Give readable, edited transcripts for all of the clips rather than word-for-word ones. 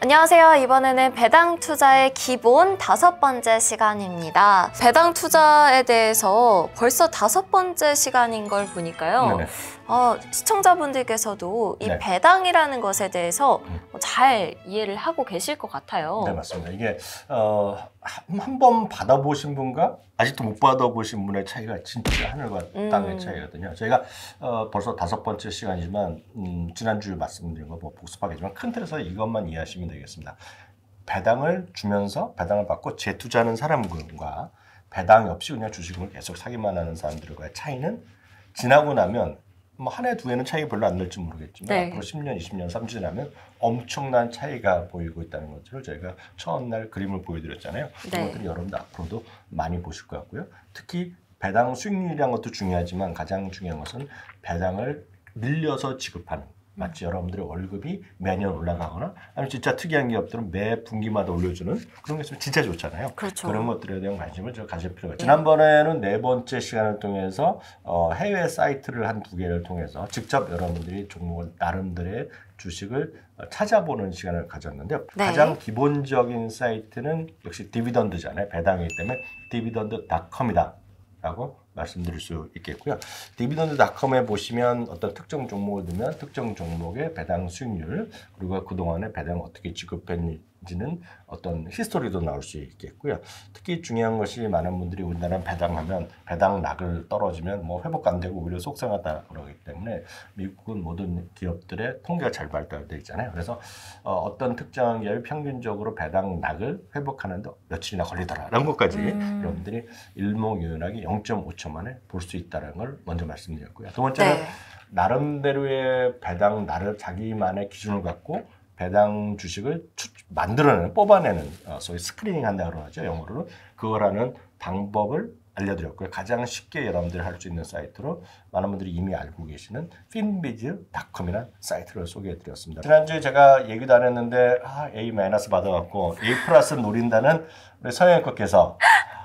안녕하세요. 이번에는 배당 투자의 기본 5번째 시간입니다. 배당 투자에 대해서 벌써 5번째 시간인 걸 보니까요. 시청자분들께서도 이 배당이라는 것에 대해서 잘 이해를 하고 계실 것 같아요. 네, 맞습니다. 이게 한 번 받아보신 분과 아직도 못 받아보신 분의 차이가 진짜 하늘과 땅의 차이거든요. 저희가 벌써 5번째 시간이지만 지난주에 말씀드린 거 뭐 복습하겠지만 큰 틀에서 이것만 이해하시면 되겠습니다. 배당을 주면서 배당을 받고 재투자하는 사람과 배당이 없이 그냥 주식을 계속 사기만 하는 사람들과의 차이는 지나고 나면 뭐 한 해, 두 해는 차이가 별로 안 날지 모르겠지만 앞으로 10년, 20년, 30년 지나면 엄청난 차이가 보이고 있다는 것들을 저희가 처음 날 그림을 보여드렸잖아요. 그것들이 여러분들 앞으로도 많이 보실 것 같고요. 특히 배당 수익률이라는 것도 중요하지만 가장 중요한 것은 배당을 밀려서 지급하는 마치 여러분들의 월급이 매년 올라가거나 아니면 진짜 특이한 기업들은 매 분기마다 올려주는 그런 게 있으면 진짜 좋잖아요. 그렇죠. 그런 것들에 대한 관심을 좀 가질 필요가 있죠. 지난번에는 4번째 시간을 통해서 해외 사이트를 한 2개를 통해서 직접 여러분들이 종목을 나름대로의 주식을 찾아보는 시간을 가졌는데요. 가장 기본적인 사이트는 역시 디비던드잖아요. 배당이기 때문에 dividend.com이다 라고 말씀드릴 수 있겠고요. 디비던드.com에 보시면 어떤 특정 종목을 넣으면 특정 종목의 배당 수익률 그리고 그동안에 배당을 어떻게 지급했는지는 어떤 히스토리도 나올 수 있겠고요. 특히 중요한 것이 많은 분들이 우리나라는 배당하면 배당락을 떨어지면 뭐 회복 안 되고 오히려 속상하다 그러기 때문에 미국은 모든 기업들의 통계가 잘 발달되어 있잖아요. 그래서 어떤 특정한 기업이 평균적으로 배당락을 회복하는데 며칠이나 걸리더라 이런 것까지 여러분들이 일목요연하게 0.5초 만에 볼 수 있다는 걸 먼저 말씀드렸고요. 두 번째는 나름대로의 배당날을 자기만의 기준을 갖고 배당 주식을 만들어내는, 뽑아내는 소위 스크리닝 한다고 하죠. 영어로는. 그거라는 방법을 알려드렸고요. 가장 쉽게 여러분들이 할 수 있는 사이트로 많은 분들이 이미 알고 계시는 finbiz.com이라는 사이트를 소개해드렸습니다. 지난주에 제가 얘기도 안 했는데 A- 받아갖고 A+ 노린다는 우리 서영현님께서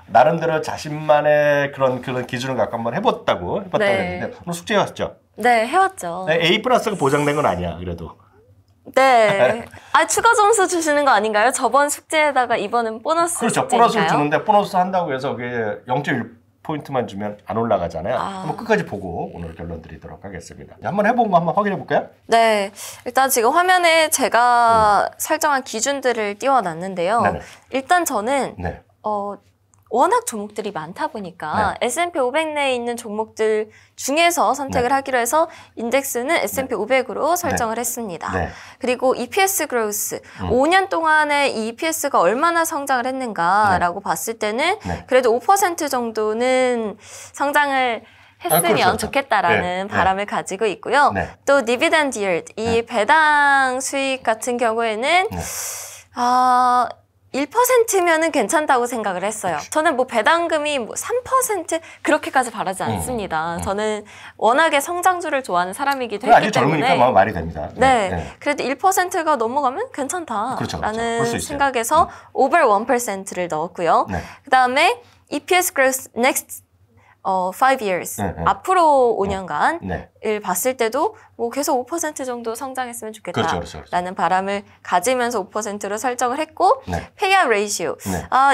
나름대로 자신만의 그런 기준을 갖고 한번 해봤다고 했는데 오늘 숙제 해왔죠? 네, 해왔죠. A+가 보장된 건 아니야, 그래도. 네. 추가 점수 주시는 거 아닌가요? 저번 숙제에다가 이번은 보너스 그렇죠. 숙제인가요? 보너스를 주는데 보너스 한다고 해서 그게 0.1포인트만 주면 안 올라가잖아요. 한번 끝까지 보고 오늘 결론 드리도록 하겠습니다. 한번 해본 거 한번 확인해 볼까요? 네. 일단 지금 화면에 제가 설정한 기준들을 띄워놨는데요. 일단 저는 워낙 종목들이 많다 보니까 S&P 500 내에 있는 종목들 중에서 선택을 하기로 해서 인덱스는 S&P 500으로 설정을 했습니다. 그리고 EPS growth, 5년 동안에 이 EPS가 얼마나 성장을 했는가라고 봤을 때는 그래도 5% 정도는 성장을 했으면 좋겠다라는 바람을 가지고 있고요. 또 dividend yield, 이 배당 수익 같은 경우에는 1%면은 괜찮다고 생각을 했어요. 저는 뭐 배당금이 3% 그렇게까지 바라지 않습니다. 저는 워낙에 성장주를 좋아하는 사람이기도 했기 아직 때문에 젊으니까 말이 됩니다. 그래도 1%가 넘어가면 괜찮다라는 생각에서 over 1%를 넣었고요. 그 다음에 EPS growth next 5 years, 앞으로 5년간을 봤을 때도 뭐 계속 5% 정도 성장했으면 좋겠다라는 바람을 가지면서 5%로 설정을 했고 payout ratio,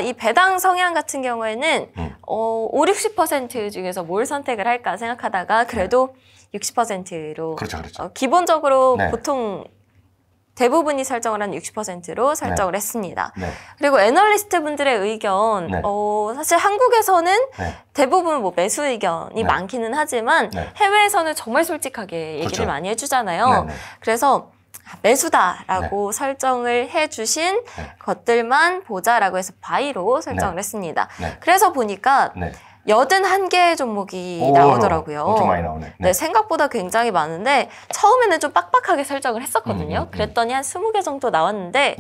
이 배당 성향 같은 경우에는 5, 60% 중에서 뭘 선택을 할까 생각하다가 그래도 60%로 기본적으로 보통 대부분이 설정을 한 60%로 설정을 했습니다. 그리고 애널리스트 분들의 의견, 사실 한국에서는 대부분 뭐 매수 의견이 많기는 하지만 해외에서는 정말 솔직하게 얘기를 많이 해주잖아요. 그래서 매수다라고 설정을 해주신 것들만 보자라고 해서 바이로 설정을 했습니다. 그래서 보니까 81개의 종목이 나오더라고요. 엄청 많이 나오네. 생각보다 굉장히 많은데 처음에는 좀 빡빡하게 설정을 했었거든요. 그랬더니 한 20개 정도 나왔는데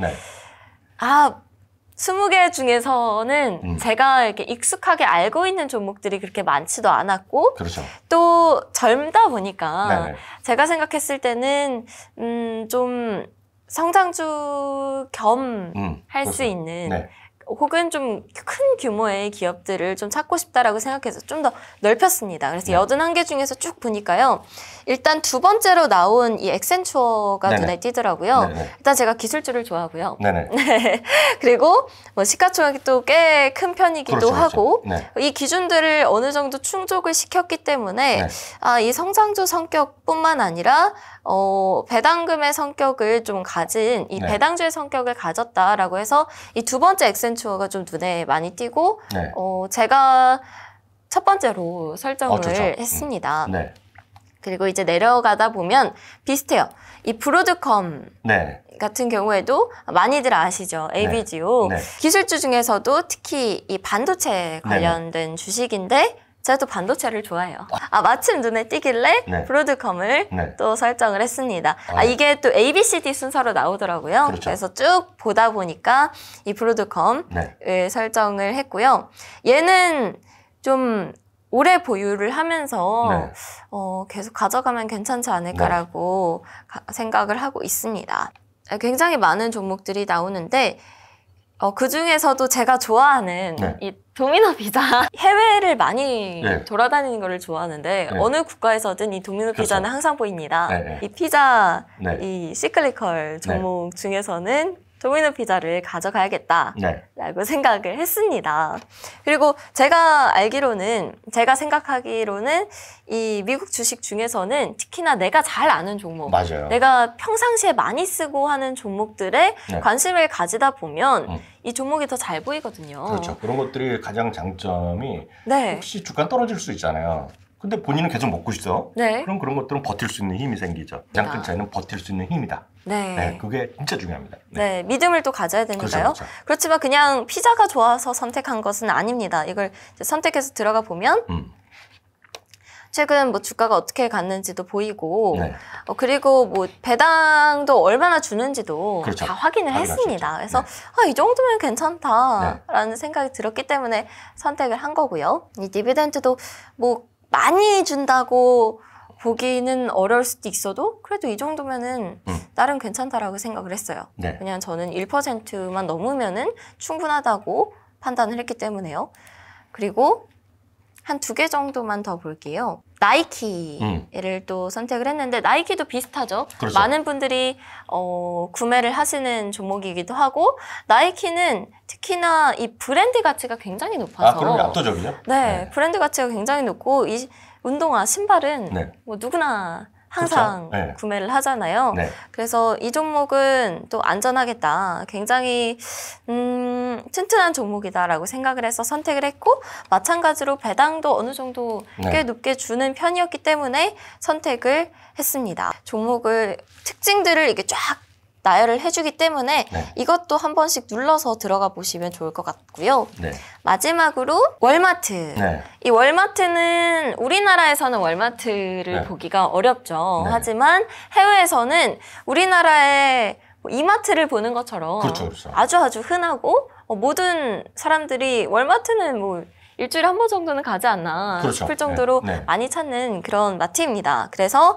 20개 중에서는 제가 이렇게 익숙하게 알고 있는 종목들이 그렇게 많지도 않았고 또 젊다 보니까 제가 생각했을 때는 좀 성장주 겸 할 수 있는 혹은 좀 큰 규모의 기업들을 좀 찾고 싶다라고 생각해서 좀 더 넓혔습니다. 그래서 81개 중에서 쭉 보니까요. 일단 두 번째로 나온 이 액센추어가 네네. 눈에 띄더라고요. 네네. 일단 제가 기술주를 좋아하고요. 네네. 네. 그리고 뭐 시가총액도 꽤 큰 편이기도 그렇죠, 하고 그렇죠. 네. 이 기준들을 어느 정도 충족을 시켰기 때문에 네. 이 성장주 성격뿐만 아니라 배당금의 성격을 좀 가진 이 네. 배당주의 성격을 가졌다라고 해서 이 두 번째 액센추어가 좀 눈에 많이 띄고 네. 제가 첫 번째로 설정을 했습니다. 네. 그리고 이제 내려가다 보면 비슷해요. 이 브로드컴 네. 같은 경우에도 많이들 아시죠? ABGO. 네. 네. 기술주 중에서도 특히 이 반도체 관련된 네. 주식인데 제가 또 반도체를 좋아해요. 마침 눈에 띄길래 네. 브로드컴을 네. 또 설정을 했습니다. 이게 또 ABCD 순서로 나오더라고요. 그렇죠. 그래서 쭉 보다 보니까 이 브로드컴을 네. 설정을 했고요. 얘는 좀 오래 보유를 하면서 네. 계속 가져가면 괜찮지 않을까라고 네. 생각을 하고 있습니다. 굉장히 많은 종목들이 나오는데 그중에서도 제가 좋아하는 네. 이 도미노 피자 해외를 많이 네. 돌아다니는 거를 좋아하는데 네. 어느 국가에서든 이 도미노 그렇죠. 피자는 항상 보입니다. 네. 이 피자 네. 이 시클리컬 종목 네. 중에서는 도미노 피자를 가져가야겠다라고 네. 생각을 했습니다. 그리고 제가 생각하기로는 이 미국 주식 중에서는 특히나 내가 잘 아는 종목, 맞아요. 내가 평상시에 많이 쓰고 하는 종목들에 네. 관심을 가지다 보면 이 종목이 더 잘 보이거든요. 그렇죠. 그런 것들이 가장 장점이 네. 혹시 주가 떨어질 수 있잖아요. 근데 본인은 계속 먹고 있어. 네. 그럼 그런 것들은 버틸 수 있는 힘이 생기죠. 가장 큰 차이는 버틸 수 있는 힘이다. 네. 네, 그게 진짜 중요합니다. 네, 믿음을 또 가져야 되니까요. 그렇죠. 그렇지만 그냥 피자가 좋아서 선택한 것은 아닙니다. 이걸 이제 선택해서 들어가 보면 최근 뭐 주가가 어떻게 갔는지도 보이고 네. 그리고 뭐 배당도 얼마나 주는지도 그렇죠. 다 확인을 했습니다. 그래서 네. 이 정도면 괜찮다라는 네. 생각이 들었기 때문에 선택을 한 거고요. 이 디비덴드도 뭐 많이 준다고 보기는 어려울 수도 있어도 그래도 이 정도면은 나름 괜찮다라고 생각을 했어요. 네. 그냥 저는 1%만 넘으면은 충분하다고 판단을 했기 때문에요. 그리고 한 2개 정도만 더 볼게요. 나이키를 또 선택을 했는데 나이키도 비슷하죠. 그렇죠. 많은 분들이 구매를 하시는 종목이기도 하고 나이키는 특히나 이 브랜드 가치가 굉장히 높아서 그럼 압도적이죠? 네, 브랜드 가치가 굉장히 높고 이 운동화, 신발은 네. 뭐 누구나 항상 그렇죠? 네. 구매를 하잖아요. 네. 그래서 이 종목은 또 안전하겠다. 굉장히 튼튼한 종목이다라고 생각을 해서 선택을 했고 마찬가지로 배당도 어느 정도 꽤 네. 높게 주는 편이었기 때문에 선택을 했습니다. 종목을 특징들을 이렇게 쫙 나열을 해주기 때문에 네. 이것도 한 번씩 눌러서 들어가 보시면 좋을 것 같고요. 네. 마지막으로 월마트. 네. 이 월마트는 우리나라에서는 월마트를 네. 보기가 어렵죠. 네. 하지만 해외에서는 우리나라의 이마트를 보는 것처럼 그렇죠, 그렇죠. 아주 흔하고 모든 사람들이 월마트는 뭐 일주일에 한 번 정도는 가지 않나 그렇죠. 싶을 정도로 네. 네. 많이 찾는 그런 마트입니다. 그래서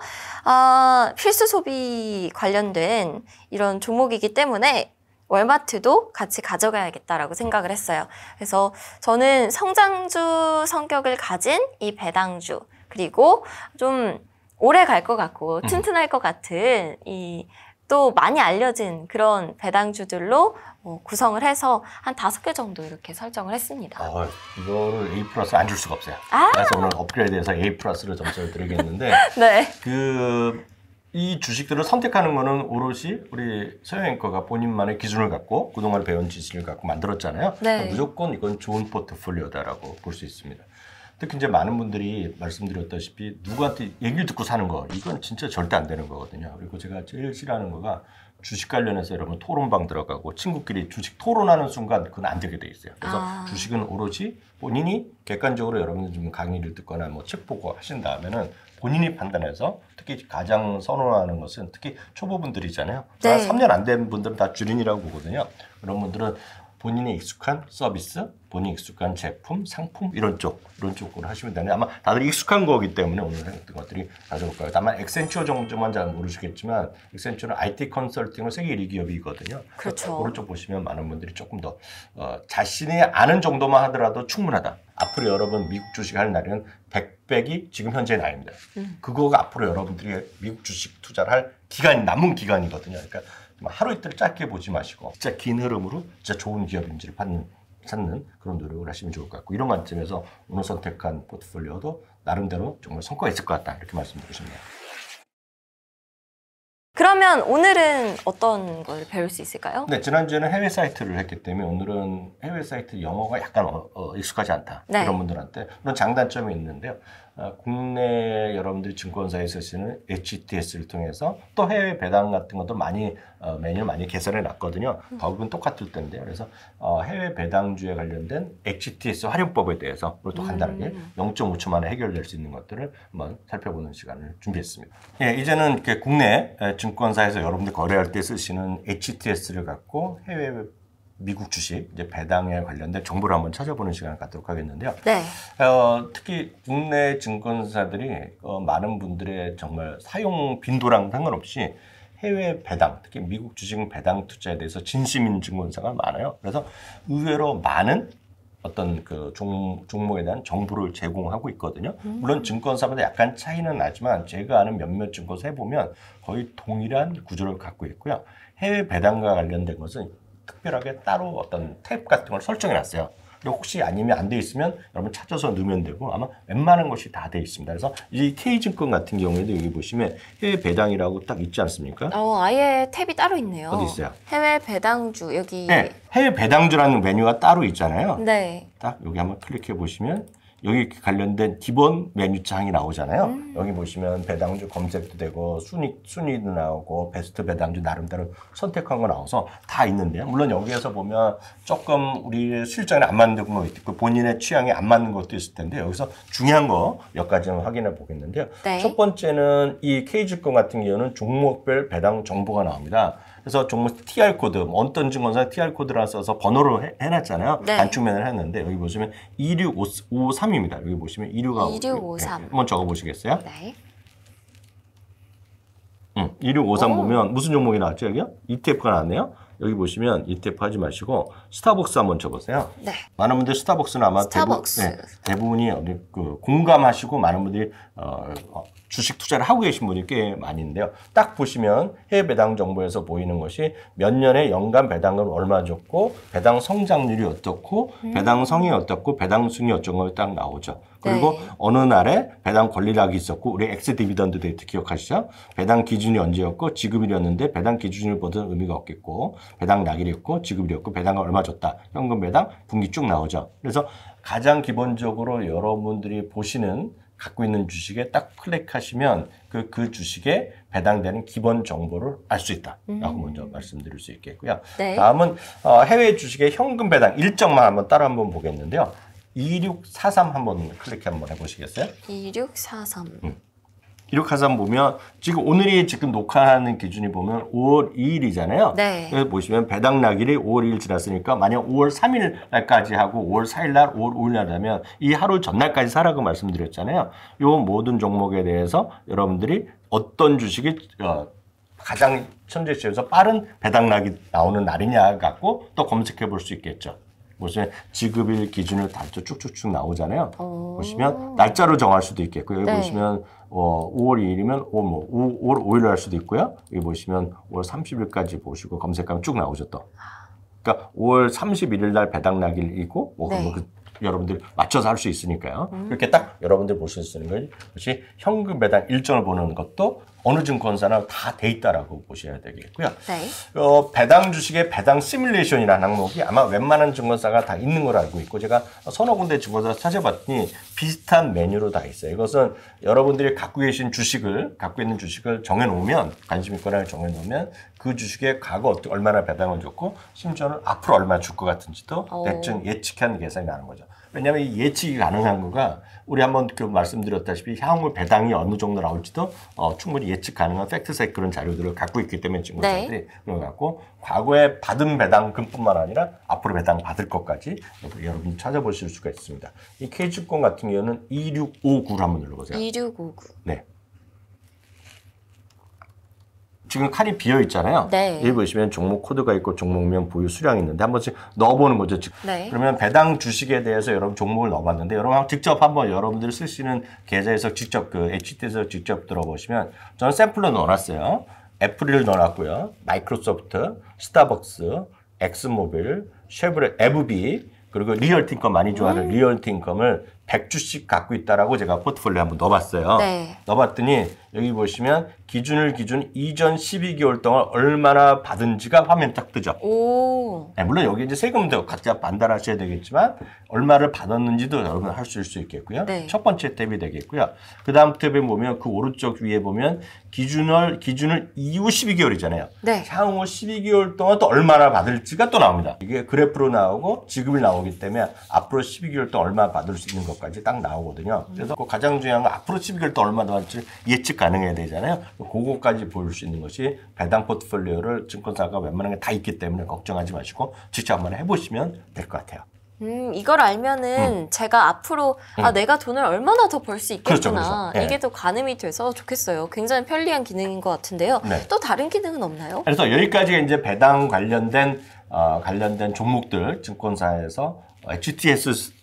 필수 소비 관련된 이런 종목이기 때문에 월마트도 같이 가져가야겠다라고 생각을 했어요. 그래서 저는 성장주 성격을 가진 이 배당주 그리고 좀 오래 갈 것 같고 튼튼할 것 같은 이 또 많이 알려진 그런 배당주들로 구성을 해서 한 5개 정도 이렇게 설정을 했습니다. 이거를 A 플러스 안 줄 수가 없어요. 그래서 오늘 업그레이드해서 A 플러스를 점수를 드리겠는데 네. 이 주식들을 선택하는 거는 오롯이 우리 서영 앵커가 본인만의 기준을 갖고 그동안 배운 지식을 갖고 만들었잖아요. 네. 무조건 이건 좋은 포트폴리오다라고 볼 수 있습니다. 특히 이제 많은 분들이 말씀드렸다시피 누구한테 얘기를 듣고 사는 거 이건 진짜 절대 안 되는 거거든요. 그리고 제가 제일 싫어하는 거가 주식 관련해서 여러분 토론방 들어가고 친구끼리 주식 토론하는 순간 그건 안 되게 돼 있어요. 그래서 주식은 오롯이 본인이 객관적으로 여러분들 좀 강의를 듣거나 뭐 책 보고 하신 다음에는 본인이 판단해서 특히 가장 선호하는 것은 특히 초보분들이잖아요. 네. 3년 안 된 분들은 다 주린이라고 보거든요. 그런 분들은 본인의 익숙한 서비스, 본인이 익숙한 제품, 상품 이런 쪽으로 하시면 되는데 아마 다들 익숙한 거기 때문에 오늘 했던 것들이 가져올 거예요. 다만 엑센추어 정도만 잘 모르시겠지만 엑센추어는 IT 컨설팅으로 세계 1위 기업이거든요. 그렇죠. 오른쪽 보시면 많은 분들이 조금 더 자신이 아는 정도만 하더라도 충분하다. 앞으로 여러분 미국 주식 할 날은 100백이 지금 현재 나이입니다. 그거가 앞으로 여러분들이 미국 주식 투자를 할 기간이 남은 기간이거든요. 그러니까 하루 이틀 짧게 보지 마시고 진짜 긴 흐름으로 진짜 좋은 기업인지를 찾는 그런 노력을 하시면 좋을 것 같고 이런 관점에서 오늘 선택한 포트폴리오도 나름대로 정말 성과가 있을 것 같다 이렇게 말씀드리고 싶네요. 그러면 오늘은 어떤 걸 배울 수 있을까요? 네, 지난주에는 해외 사이트를 했기 때문에 오늘은 해외 사이트 영어가 약간 익숙하지 않다. 네. 그런 분들한테 그런 장단점이 있는데요. 국내 여러분들이 증권사에 쓰시는 HTS를 통해서 또 해외 배당 같은 것도 많이 메뉴를 많이 개설해 놨거든요. 법은 똑같을 텐데요. 그래서 해외 배당주에 관련된 HTS 활용법에 대해서 또 간단하게 0.5초 만에 해결될 수 있는 것들을 한번 살펴보는 시간을 준비했습니다. 예, 이제는 이렇게 국내 증권사에서 여러분들 거래할 때 쓰시는 HTS를 갖고 해외 미국 주식 이제 배당에 관련된 정보를 한번 찾아보는 시간을 갖도록 하겠는데요. 네. 특히 국내 증권사들이 많은 분들의 정말 사용 빈도랑 상관없이 해외 배당, 특히 미국 주식 배당 투자에 대해서 진심인 증권사가 많아요. 그래서 의외로 많은 어떤 그 종목에 대한 정보를 제공하고 있거든요. 물론 증권사마다 약간 차이는 나지만 제가 아는 몇몇 증권사 해보면 거의 동일한 구조를 갖고 있고요. 해외 배당과 관련된 것은 특별하게 따로 어떤 탭 같은 걸 설정해 놨어요. 그리고 혹시 아니면 안 돼 있으면 여러분 찾아서 넣으면 되고 아마 웬만한 것이 다 돼 있습니다. 그래서 이 K증권 같은 경우에도 여기 보시면 해외 배당이라고 딱 있지 않습니까? 아예 탭이 따로 있네요. 어디 있어요? 해외 배당주 여기. 네, 해외 배당주라는 메뉴가 따로 있잖아요. 네. 딱 여기 한번 클릭해 보시면 여기 관련된 기본 메뉴창이 나오잖아요. 여기 보시면 배당주 검색도 되고 순위도 나오고 베스트 배당주 나름대로 선택한 거 나와서 다 있는데요. 물론 여기에서 보면 조금 우리 실전에 안 맞는 거 있고 본인의 취향에 안 맞는 것도 있을 텐데 여기서 중요한 거 몇 가지 확인해 보겠는데요. 네. 첫 번째는 이 K증권 같은 경우는 종목별 배당 정보가 나옵니다. 그래서 종목 TR 코드, 어떤 증권사 TR 코드를 써서 번호를 해놨잖아요. 네. 단축면을 했는데 여기 보시면 2653입니다. 여기 보시면 2653. 네, 한번 적어보시겠어요? 네. 2653 보면 무슨 종목이 나왔죠? 여기요? ETF가 나왔네요. 여기 보시면 ETF 하지 마시고 스타벅스 한번 쳐보세요. 네. 많은 분들 스타벅스는 아마 대부분이 공감하시고 많은 분들이 주식 투자를 하고 계신 분이 꽤 많이 있는데요. 딱 보시면 해외 배당 정보에서 보이는 것이 몇 년에 연간 배당은 얼마 줬고 배당 성장률이 어떻고 배당 성이 어떻고 배당 순위 어쩌고 딱 나오죠. 그리고 네. 어느 날에 배당 권리락이 있었고 우리 엑스 디비던드 데이트 기억하시죠? 배당 기준이 언제였고 지급일이었는데 배당 기준을 보던 의미가 없겠고 배당 낙일이었고 지급일이었고 배당을 얼마 줬다. 현금 배당 분기 쭉 나오죠. 그래서 가장 기본적으로 여러분들이 보시는 갖고 있는 주식에 딱 클릭하시면 그 주식에 배당되는 기본 정보를 알 수 있다라고 먼저 말씀드릴 수 있겠고요. 네. 다음은 해외 주식의 현금 배당 일정만 한번 보겠는데요. 2643 한번 클릭 한번 해보시겠어요? 2643. 2643 보면 지금 오늘이 지금 녹화하는 기준이 보면 5월 2일이잖아요. 네. 여기 보시면 배당 낙일이 5월 2일 지났으니까 만약 5월 3일 날까지 하고 5월 4일 날, 5월 5일 날 하면 이 하루 전날까지 사라고 말씀드렸잖아요. 이 모든 종목에 대해서 여러분들이 어떤 주식이 가장 현재 시점에서 빠른 배당 낙이 나오는 날이냐 갖고 또 검색해 볼 수 있겠죠. 보시면 지급일 기준을 다 쭉쭉쭉 나오잖아요. 보시면 날짜로 정할 수도 있겠고 여기 네. 보시면 5월 2일이면 5월 5일로 할 수도 있고요. 여기 보시면 5월 30일까지 보시고 검색하면 쭉 나오죠 또. 그러니까 5월 31일 날 배당 날일이고 네. 여러분들 맞춰서 할 수 있으니까요. 그렇게 딱 여러분들 보실 수 있는 것이 현금 배당 일정을 보는 것도 어느 증권사나 다 돼 있다라고 보셔야 되겠고요. 네. 배당 주식의 배당 시뮬레이션이라는 항목이 아마 웬만한 증권사가 다 있는 걸 알고 있고 제가 서너 군데 증권사 찾아봤더니 비슷한 메뉴로 다 있어요. 이것은 여러분들이 갖고 있는 주식을 정해놓으면 관심 있거나 정해놓으면 그 주식의 과거 얼마나 배당을 줬고 심지어는 앞으로 얼마 줄 것 같은지도 대충 예측한 계산이 나는 거죠. 왜냐하면 이 예측이 가능한 거가 우리 한번 그 말씀드렸다시피 향후 배당이 어느 정도 나올지도 충분히 예측 가능한 팩트셋 그런 자료들을 갖고 있기 때문에 증권사들이 네. 그런 것 같고 과거에 받은 배당금뿐만 아니라 앞으로 배당 받을 것까지 여러분 찾아보실 수가 있습니다. 이 K증권 같은 경우는 2659를 한번 눌러보세요. 2659. 네. 지금 칸이 비어 있잖아요. 네. 여기 보시면 종목 코드가 있고 종목명 보유 수량이 있는데 한 번씩 넣어보는 거죠. 네. 그러면 배당 주식에 대해서 여러분 종목을 넣어봤는데 여러분 직접 한번 여러분들이 쓰시는 계좌에서 직접 그 HT에서 직접 들어보시면 저는 샘플로 넣어놨어요. 애플을 넣어놨고요. 마이크로소프트, 스타벅스, 엑스모빌, 쉐보레, 에브비 그리고 리얼티인컴 많이 좋아하는 리얼티인컴을 100주씩 갖고 있다라고 제가 포트폴리오에 한번 넣어봤어요. 네. 넣어봤더니 여기 보시면 기준 이전 12개월 동안 얼마나 받은지가 화면에 딱 뜨죠. 오. 네, 물론 여기 이제 세금도 각자 반달하셔야 되겠지만 얼마를 받았는지도 여러분 하실 수 있겠고요. 네. 첫 번째 탭이 되겠고요. 그 다음 탭에 보면 그 오른쪽 위에 보면 기준을 이후 12개월이잖아요. 네. 향후 12개월 동안 또 얼마나 받을지가 또 나옵니다. 이게 그래프로 나오고 지급이 나오기 때문에 앞으로 12개월 동안 얼마 받을 수 있는 것까지 딱 나오거든요. 그래서 가장 중요한 건 앞으로 12개월 동안 얼마 받을지 예측 가능해야 되잖아요. 그거까지 볼 수 있는 것이 배당 포트폴리오를 증권사가 웬만한 게 다 있기 때문에 걱정하지 마시고 직접 한번 해보시면 될 것 같아요. 이걸 알면은 제가 앞으로 내가 돈을 얼마나 더 벌 수 있겠구나. 그렇죠. 네. 이게 또 가늠이 돼서 좋겠어요. 굉장히 편리한 기능인 것 같은데요. 네. 또 다른 기능은 없나요? 그래서 여기까지가 이제 배당 관련된 종목들 증권사에서 GTS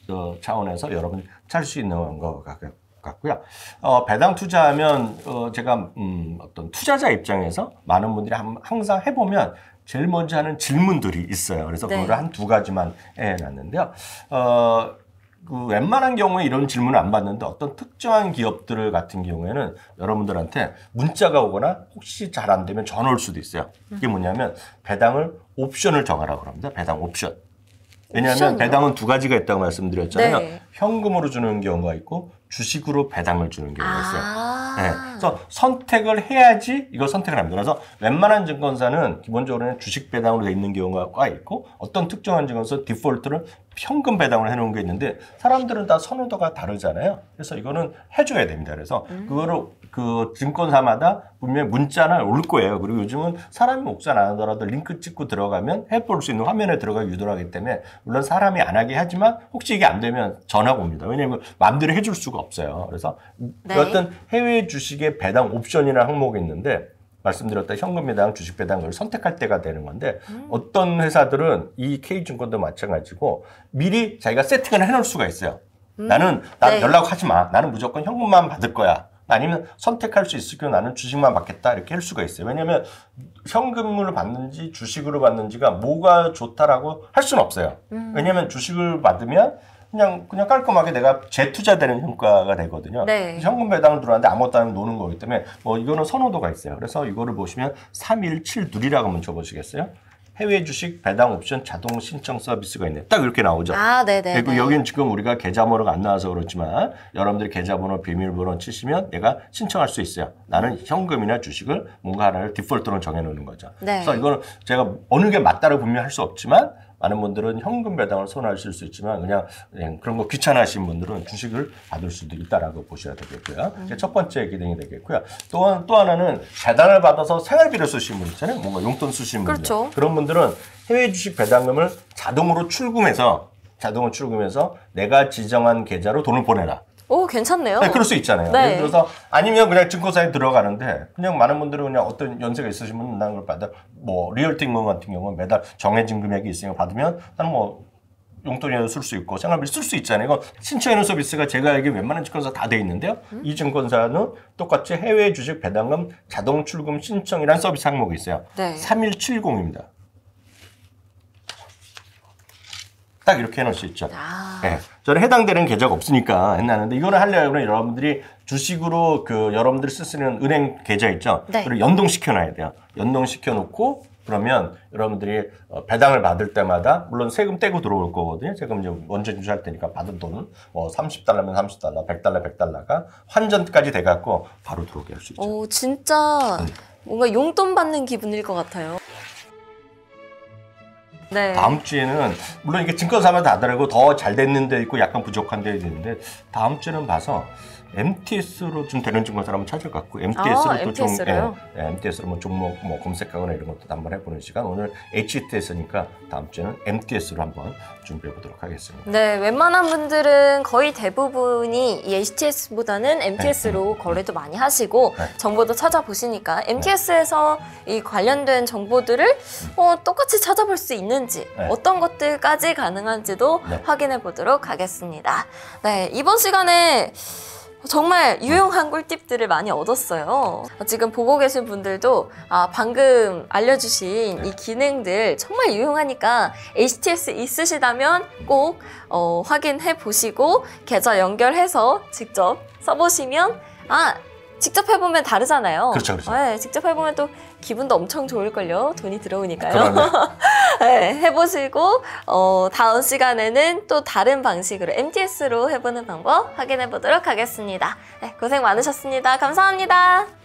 차원에서 여러분 찾을 수 있는 것 같고요. 배당 투자하면 제가 어떤 투자자 입장에서 많은 분들이 항상 해보면 제일 먼저 하는 질문들이 있어요. 그래서 네. 그거를 한 두 가지만 해놨는데요. 그 웬만한 경우에 이런 질문을 안 받는데 어떤 특정한 기업들 같은 경우에는 여러분들한테 문자가 오거나 혹시 잘 안 되면 전화 올 수도 있어요. 그게 뭐냐면 배당을 옵션을 정하라고 합니다. 배당 옵션. 왜냐하면 옵션이요? 배당은 두 가지가 있다고 말씀드렸잖아요. 네. 현금으로 주는 경우가 있고 주식으로 배당을 주는 경우가 있어요. 네. 아. 그래서 선택을 해야지 이걸 선택을 합니다. 그래서 웬만한 증권사는 기본적으로는 주식 배당으로 돼 있는 경우가 있고 어떤 특정한 증권사 디폴트를 현금 배당을 해놓은 게 있는데 사람들은 다 선호도가 다르잖아요. 그래서 이거는 해줘야 됩니다. 그래서 그거를 그 증권사마다 분명히 문자나 올 거예요. 그리고 요즘은 사람이 옥산 안 하더라도 링크 찍고 들어가면 해볼 수 있는 화면에 들어가 유도하기 때문에 물론 사람이 안 하게 하지만 혹시 이게 안 되면 전화가 옵니다. 왜냐하면 마음대로 해줄 수가 없어요. 그래서 네. 어떤 해외 주식의 배당 옵션이라는 항목이 있는데 말씀드렸다 현금 배당, 주식 배당을 선택할 때가 되는 건데 어떤 회사들은 이 K증권도 마찬가지고 미리 자기가 세팅을 해놓을 수가 있어요. 나는 네. 연락하지 마. 나는 무조건 현금만 받을 거야. 아니면 선택할 수 있을 경우 나는 주식만 받겠다 이렇게 할 수가 있어요. 왜냐하면 현금으로 받는지 주식으로 받는지가 뭐가 좋다라고 할 수는 없어요. 왜냐하면 주식을 받으면 그냥 깔끔하게 내가 재투자되는 효과가 되거든요. 네. 현금 배당을 들어왔는데 아무것도 안 하면 노는 거기 때문에 이거는 선호도가 있어요. 그래서 이거를 보시면 3172라고 한번 줘보시겠어요? 해외 주식 배당 옵션 자동 신청 서비스가 있네요. 딱 이렇게 나오죠. 아, 네네. 그리고 여기는 지금 우리가 계좌번호가 안 나와서 그렇지만 여러분들이 계좌번호, 비밀번호 치시면 내가 신청할 수 있어요. 나는 현금이나 주식을 뭔가 하나를 디폴트로 정해놓는 거죠. 네. 그래서 이거는 제가 어느 게 맞다고 분명히 할 수 없지만 많은 분들은 현금 배당을 선호하실 수 있지만 그냥 그런 거 귀찮아하신 분들은 주식을 받을 수도 있다라고 보셔야 되겠고요. 첫 번째 기능이 되겠고요. 또 하나는 배당을 받아서 생활비를 쓰시는 분 있잖아요. 뭔가 용돈 쓰시는 분들. 그렇죠. 그런 분들은 해외 주식 배당금을 자동으로 출금해서 내가 지정한 계좌로 돈을 보내라. 오, 괜찮네요. 네, 그럴 수 있잖아요. 네. 예를 들어서 아니면 그냥 증권사에 들어가는데 그냥 많은 분들은 그냥 어떤 연세가 있으시면 나는 걸 받아 리얼팅건 같은 경우는 매달 정해진 금액이 있으면 받으면 나는 용돈이라도 쓸 수 있고 생활비 쓸 수 있잖아요. 이거 신청하는 서비스가 제가 알기에 웬만한 증권사 다 돼 있는데요. 이 증권사는 똑같이 해외 주식 배당금 자동 출금 신청이라는 서비스 항목이 있어요. 네. 3170입니다. 딱 이렇게 해놓을 수 있죠. 네. 저는 해당되는 계좌가 없으니까 했나는데 이거를 하려면 여러분들이 주식으로 여러분들이 쓰시는 은행 계좌 있죠. 네. 그리고 연동시켜놔야 돼요. 연동시켜놓고 그러면 여러분들이 배당을 받을 때마다 물론 세금 떼고 들어올 거거든요. 세금 이제 먼저 인수할 테니까 받은 돈은 $30면 $30, $100, $100가 환전까지 돼갖고 바로 들어오게 할 수 있죠. 오, 진짜 뭔가 용돈 받는 기분일 것 같아요. 네. 다음 주에는 물론 이게 증권사마다 다 다르고 더 잘 됐는 데 있고 약간 부족한 데 있는데 다음 주에는 봐서 MTS로 좀 되는 증권사를 한번 찾아갖고 MTS로 또 좀 MTS로 뭐 종목 뭐 검색하거나 이런 것도 한번 해보는 시간. 오늘 HTS니까 다음 주에는 MTS로 한번 준비해 보도록 하겠습니다. 네, 웬만한 분들은 거의 대부분이 이 HTS보다는 MTS로 거래도 많이 하시고 정보도 찾아보시니까 MTS에서 이 관련된 정보들을 똑같이 찾아볼 수 있는지 어떤 것들까지 가능한지도 확인해 보도록 하겠습니다. 네, 이번 시간에 정말 유용한 꿀팁들을 많이 얻었어요. 지금 보고 계신 분들도 방금 알려주신 이 기능들 정말 유용하니까 HTS 있으시다면 꼭 확인해 보시고 계좌 연결해서 직접 써보시면 직접 해보면 다르잖아요. 그렇죠, 그렇죠. 네, 직접 해보면 또 기분도 엄청 좋을걸요. 돈이 들어오니까요. 네, 해보시고 다음 시간에는 또 다른 방식으로 MTS로 해보는 방법 확인해 보도록 하겠습니다. 네, 고생 많으셨습니다. 감사합니다.